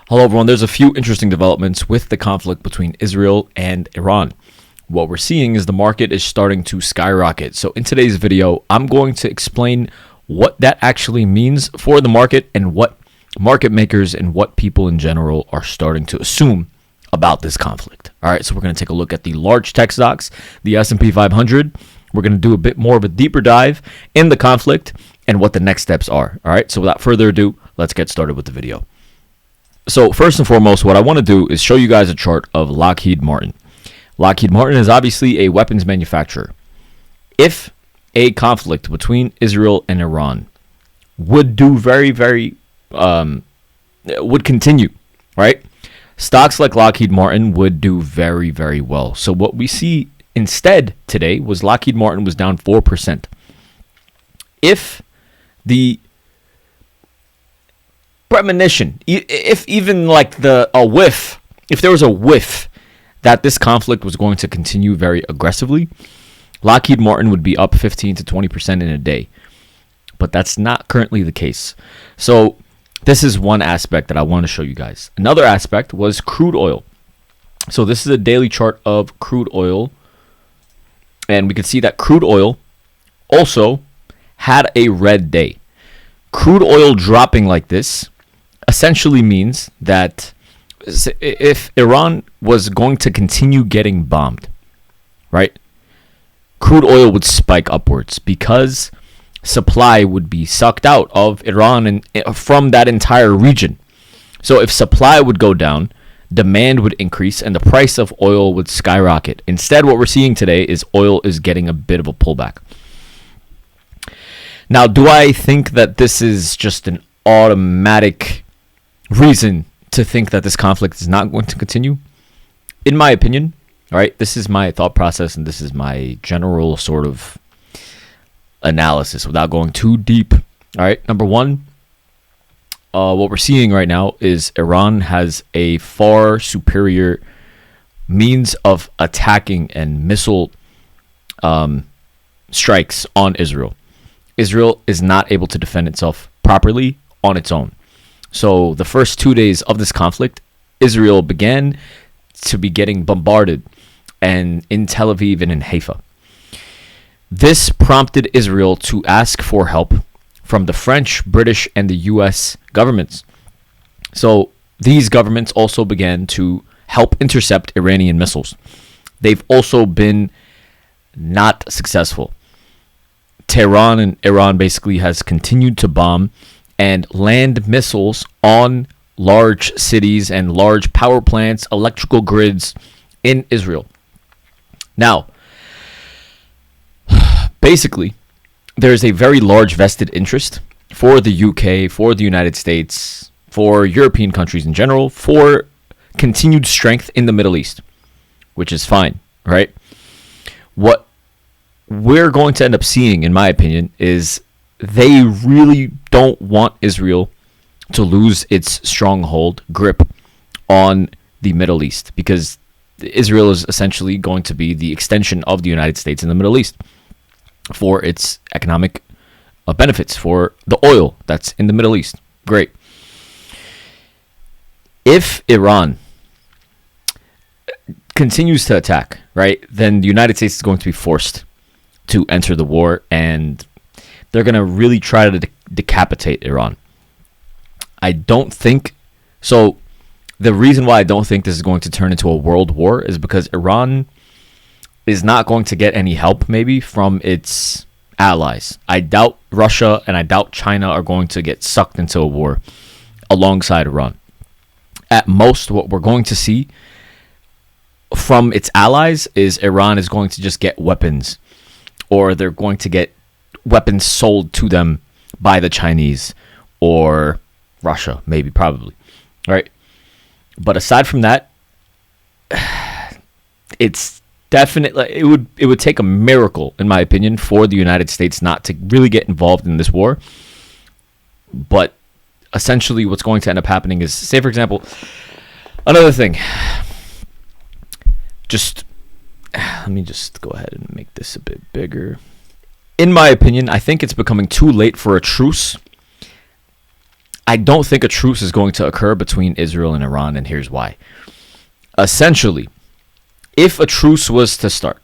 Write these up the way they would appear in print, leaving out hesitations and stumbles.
Hello everyone, there's a few interesting developments with the conflict between Israel and Iran. What we're seeing is the market is starting to skyrocket. So in today's video, I'm going to explain what that actually means for the market and what market makers and what people in general are starting to assume about this conflict. All right, so we're going to take a look at the large tech stocks, the SP500. We're going to do a bit more of a deeper dive in the conflict and what the next steps are. All right, so without further ado, let's get started with the video. So first and foremost, what I want to do is show you guys a chart of Lockheed Martin. Lockheed Martin is obviously a weapons manufacturer. If a conflict between Israel and Iran would do would continue, right? Stocks like Lockheed Martin would do very, very well. So what we see instead today was Lockheed Martin was down 4%. If the premonition, if even like if there was a whiff that this conflict was going to continue very aggressively, Lockheed Martin would be up 15 to 20% in a day. But that's not currently the case. So this is one aspect that I want to show you guys. Another aspect was crude oil. So this is a daily chart of crude oil. And we can see that crude oil also had a red day. Crude oil dropping like this essentially means that if Iran was going to continue getting bombed, right, crude oil would spike upwards because supply would be sucked out of Iran and from that entire region. So if supply would go down, demand would increase and the price of oil would skyrocket. Instead, what we're seeing today is oil is getting a bit of a pullback. Now, do I think that this is just an automatic reason to think that this conflict is not going to continue? In my opinion, all right, this is my thought process and this is my general sort of analysis without going too deep. All right, number one, what we're seeing right now is Iran has a far superior means of attacking and missile strikes on Israel. Israel is not able to defend itself properly on its own. So the first 2 days of this conflict, Israel began to be getting bombarded and in Tel Aviv and in Haifa. This prompted Israel to ask for help from the French, British, and the US governments. So these governments also began to help intercept Iranian missiles. They've also been not successful. Tehran and Iran basically has continued to bomb and land missiles on large cities and large power plants, electrical grids in Israel. Now, basically, there's a very large vested interest for the UK, for the United States, for European countries in general, for continued strength in the Middle East, which is fine, right? What we're going to end up seeing, in my opinion, is they really don't want Israel to lose its stronghold grip on the Middle East, because Israel is essentially going to be the extension of the United States in the Middle East for its economic benefits, for the oil that's in the Middle East. Great. If Iran continues to attack, right, then the United States is going to be forced to enter the war, and they're going to really try to decapitate Iran. I don't think so. The reason why I don't think this is going to turn into a world war is because Iran is not going to get any help maybe from its allies. I doubt Russia and I doubt China are going to get sucked into a war alongside Iran. At most, what we're going to see from its allies is Iran is going to just get weapons, or they're going to get weapons sold to them by the Chinese or Russia, maybe, probably, right? But aside from that, it's definitely, it would take a miracle, in my opinion, for the United States not to really get involved in this war. But essentially what's going to end up happening is, say, for example, another thing, let me just go ahead and make this a bit bigger. In my opinion, I think it's becoming too late for a truce I don't think a truce is going to occur between Israel and Iran, and here's why. Essentially, if a truce was to start,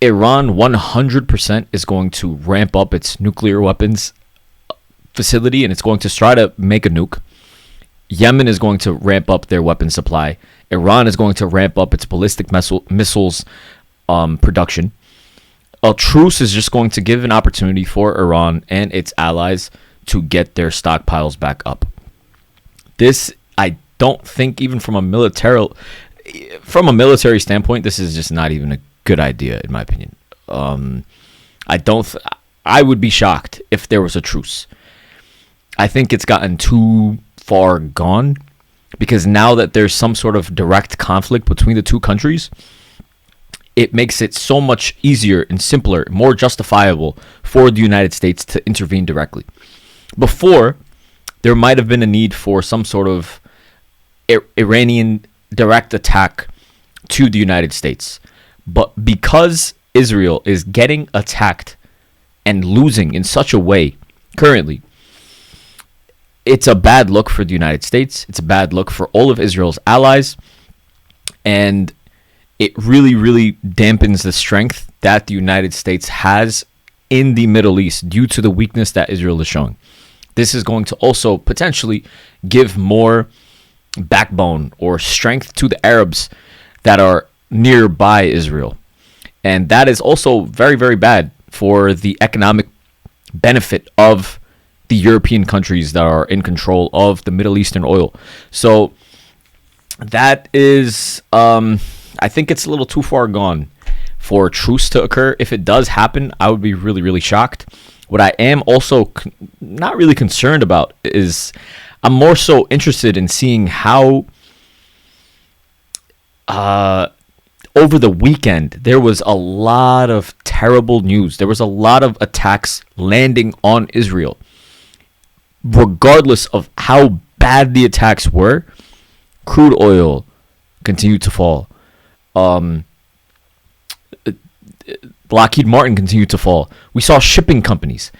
Iran 100% is going to ramp up its nuclear weapons facility, and it's going to try to make a nuke. Yemen is going to ramp up their weapon supply. Iran is going to ramp up its ballistic missiles production. A truce is just going to give an opportunity for Iran and its allies to get their stockpiles back up. This, I don't think, even from a military standpoint, this is just not even a good idea, in my opinion. I would be shocked if there was a truce. I think it's gotten too far gone, because now that there's some sort of direct conflict between the two countries, it makes it so much easier and simpler, more justifiable for the United States to intervene directly. Before, there might have been a need for some sort of Iranian direct attack to the United States. But because Israel is getting attacked and losing in such a way currently, it's a bad look for the United States. It's a bad look for all of Israel's allies. And it really, really dampens the strength that the United States has in the Middle East due to the weakness that Israel is showing. This is going to also potentially give more backbone or strength to the Arabs that are nearby Israel. And that is also very, very bad for the economic benefit of the European countries that are in control of the Middle Eastern oil. So that is, I think it's a little too far gone for a truce to occur. If it does happen, I would be really, really shocked. What I am also not really concerned about is I'm more so interested in seeing how over the weekend there was a lot of terrible news. There was a lot of attacks landing on Israel. Regardless of how bad the attacks were, crude oil continued to fall. Lockheed Martin continued to fall. We saw shipping companies.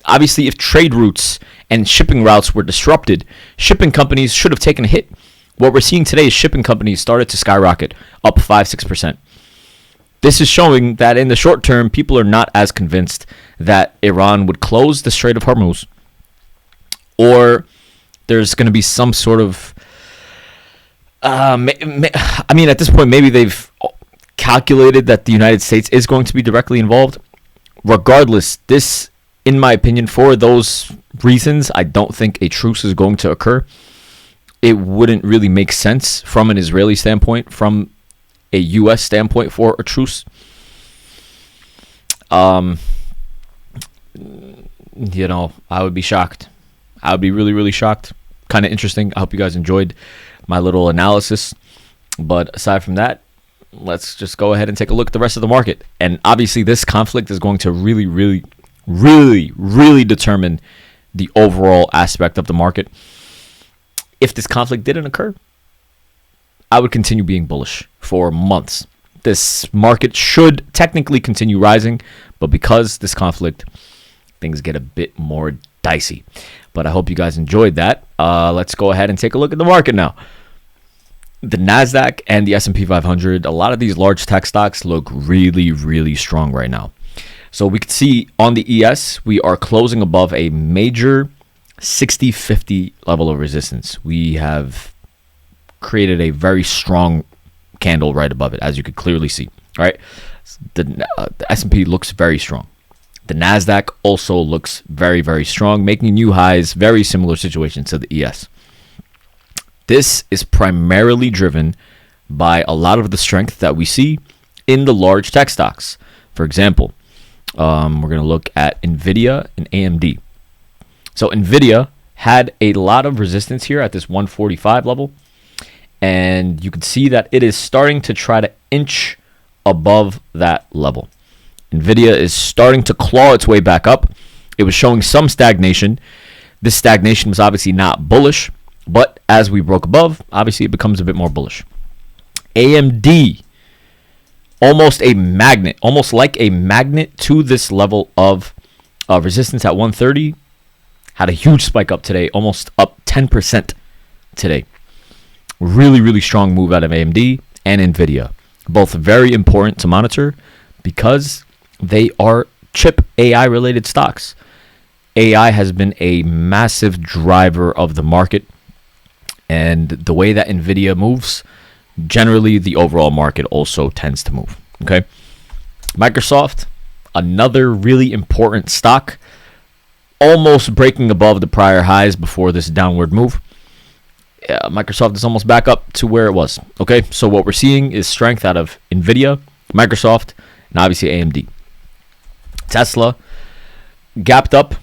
Obviously, if trade routes and shipping routes were disrupted, shipping companies should have taken a hit. What we're seeing today is shipping companies started to skyrocket, up 5-6%. This is showing that in the short term, people are not as convinced that Iran would close the Strait of Hormuz, or there's going to be some sort of I mean, at this point, maybe they've calculated that the United States is going to be directly involved. Regardless, this, in my opinion, for those reasons, I don't think a truce is going to occur. It wouldn't really make sense from an Israeli standpoint, from a U.S. standpoint for a truce. I would be shocked. I would be really, really shocked. Kind of interesting. I hope you guys enjoyed my little analysis. But aside from that, let's just go ahead and take a look at the rest of the market. And obviously, this conflict is going to really, really, really, really determine the overall aspect of the market. If this conflict didn't occur, I would continue being bullish for months. This market should technically continue rising, but because this conflict, things get a bit more dicey. But I hope you guys enjoyed that. Let's go ahead and take a look at the market now. The NASDAQ and the SP 500, a lot of these large tech stocks look really, really strong right now. So we can see on the ES, we are closing above a major 60-50 level of resistance. We have created a very strong candle right above it, as you could clearly see. All right, the S&P looks very strong. The NASDAQ also looks very, very strong, making new highs, very similar situation to the ES. This is primarily driven by a lot of the strength that we see in the large tech stocks. For example, we're going to look at NVIDIA and AMD. So NVIDIA had a lot of resistance here at this 145 level. And you can see that it is starting to try to inch above that level. NVIDIA is starting to claw its way back up. It was showing some stagnation. This stagnation was obviously not bullish, but as we broke above, obviously it becomes a bit more bullish. AMD, almost like a magnet to this level of resistance at 130. had a huge spike up today, almost up 10% today. Really, really strong move out of AMD and NVIDIA. Both very important to monitor because they are chip AI related stocks. AI has been a massive driver of the market, and the way that NVIDIA moves, generally the overall market also tends to move. Okay. Microsoft, another really important stock, almost breaking above the prior highs before this downward move. Yeah, Microsoft is almost back up to where it was. Okay, so what we're seeing is strength out of NVIDIA, Microsoft, and obviously AMD. Tesla gapped up,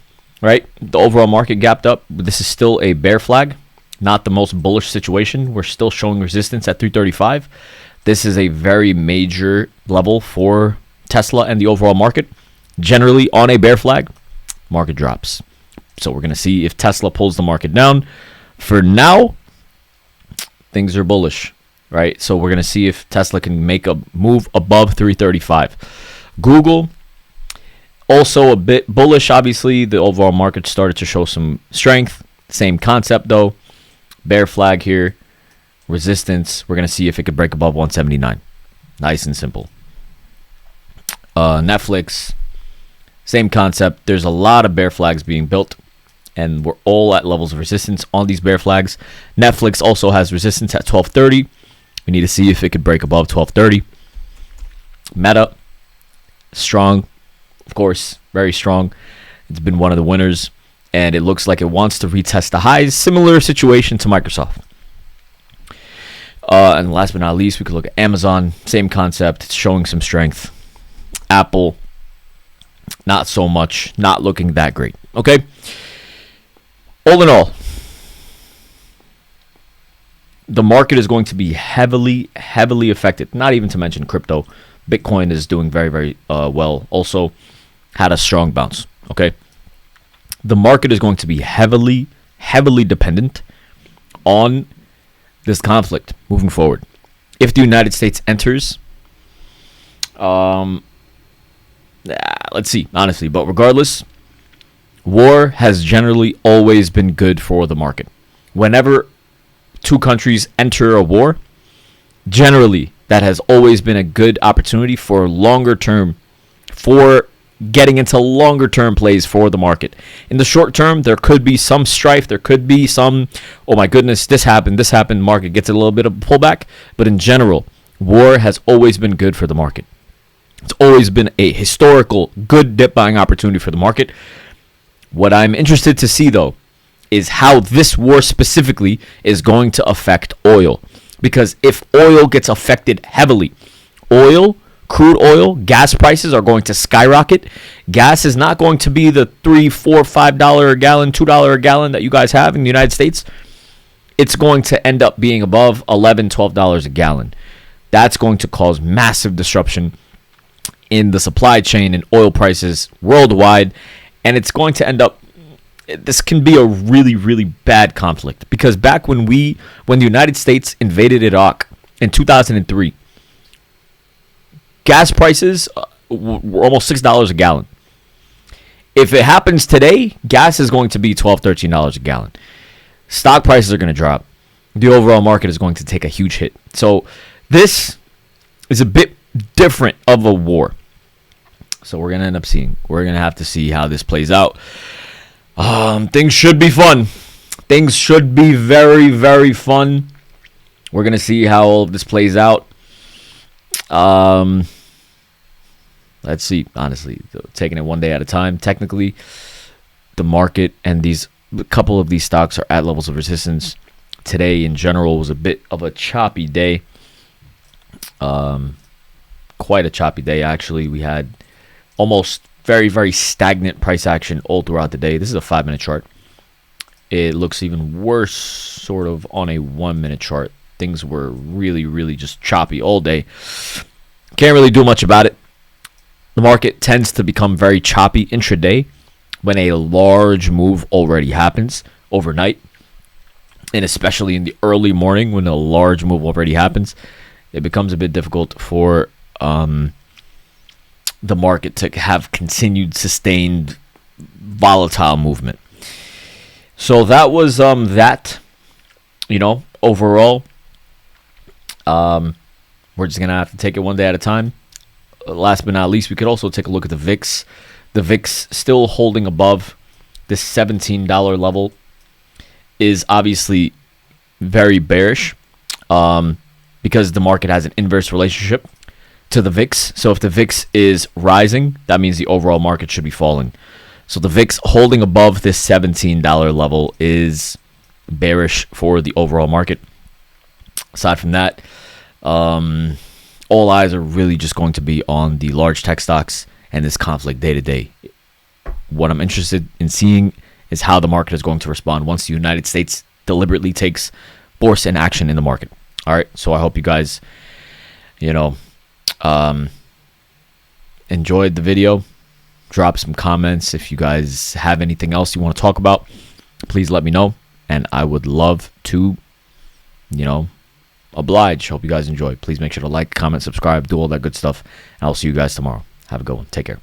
right? The overall market gapped up. This is still a bear flag, not the most bullish situation. We're still showing resistance at 335. This is a very major level for Tesla and the overall market. Generally, on a bear flag, market drops. So we're going to see if Tesla pulls the market down. For now, things are bullish, right? So we're going to see if Tesla can make a move above 335. Google, also a bit bullish, obviously. The overall market started to show some strength. Same concept, though. Bear flag here. Resistance. We're going to see if it could break above 179. Nice and simple. Netflix, same concept. There's a lot of bear flags being built, and we're all at levels of resistance on these bear flags. Netflix also has resistance at 1230. We need to see if it could break above 1230. Meta, strong, of course, very strong. It's been one of the winners, and it looks like it wants to retest the highs. Similar situation to Microsoft. And last but not least, we could look at Amazon. Same concept. It's showing some strength. Apple, not so much. Not looking that great. Okay. All in all, the market is going to be heavily affected. Not even to mention crypto. Bitcoin is doing very, very well. Also had a strong bounce. Okay. The market is going to be heavily dependent on this conflict moving forward. If the United States enters, let's see, honestly. But regardless, war has generally always been good for the market. Whenever two countries enter a war, generally that has always been a good opportunity for longer term, for getting into longer term plays for the market. In the short term, there could be some strife. There could be some, oh my goodness, this happened. Market gets a little bit of pullback. But in general, war has always been good for the market. It's always been a historical good dip buying opportunity for the market. What I'm interested to see, though, is how this war specifically is going to affect oil. Because if oil gets affected heavily, crude oil, gas prices are going to skyrocket. Gas is not going to be the $3, $4, $5 a gallon, $2 a gallon that you guys have in the United States. It's going to end up being above $11, $12 a gallon. That's going to cause massive disruption in the supply chain and oil prices worldwide. And it's going to end up, this can be a really, really bad conflict. Because back when the United States invaded Iraq in 2003, gas prices were almost $6 a gallon. If it happens today, gas is going to be $12, $13 a gallon. Stock prices are going to drop. The overall market is going to take a huge hit. So this is a bit different of a war. So we're going to end up seeing. We're going to have to see how this plays out. Things should be fun. Things should be very, very fun. We're going to see how all of this plays out. Let's see, honestly, taking it one day at a time. Technically, the market and a couple of these stocks are at levels of resistance. Today, in general, was a bit of a choppy day. Quite a choppy day, actually. We had almost very, very stagnant price action all throughout the day. This is a 5-minute chart. It looks even worse sort of on a 1-minute chart. Things were really, really just choppy all day. Can't really do much about it. The market tends to become very choppy intraday when a large move already happens overnight. And especially in the early morning when a large move already happens, it becomes a bit difficult for the market to have continued sustained volatile movement. So that was that. Overall, we're just gonna have to take it one day at a time. Last but not least, we could also take a look at the VIX. The VIX still holding above this $17 level is obviously very bearish, because the market has an inverse relationship to the VIX. So if the VIX is rising, that means the overall market should be falling. So the VIX holding above this $17 level is bearish for the overall market. Aside from that, all eyes are really just going to be on the large tech stocks and this conflict day to day. What I'm interested in seeing is how the market is going to respond once the United States deliberately takes force and action in the market. All right, so I hope you guys, enjoyed the video. Drop some comments. If you guys have anything else you want to talk about, please let me know, and I would love to, oblige. Hope you guys enjoy. Please make sure to like, comment, subscribe, do all that good stuff, and I'll see you guys tomorrow. Have a good one. Take care.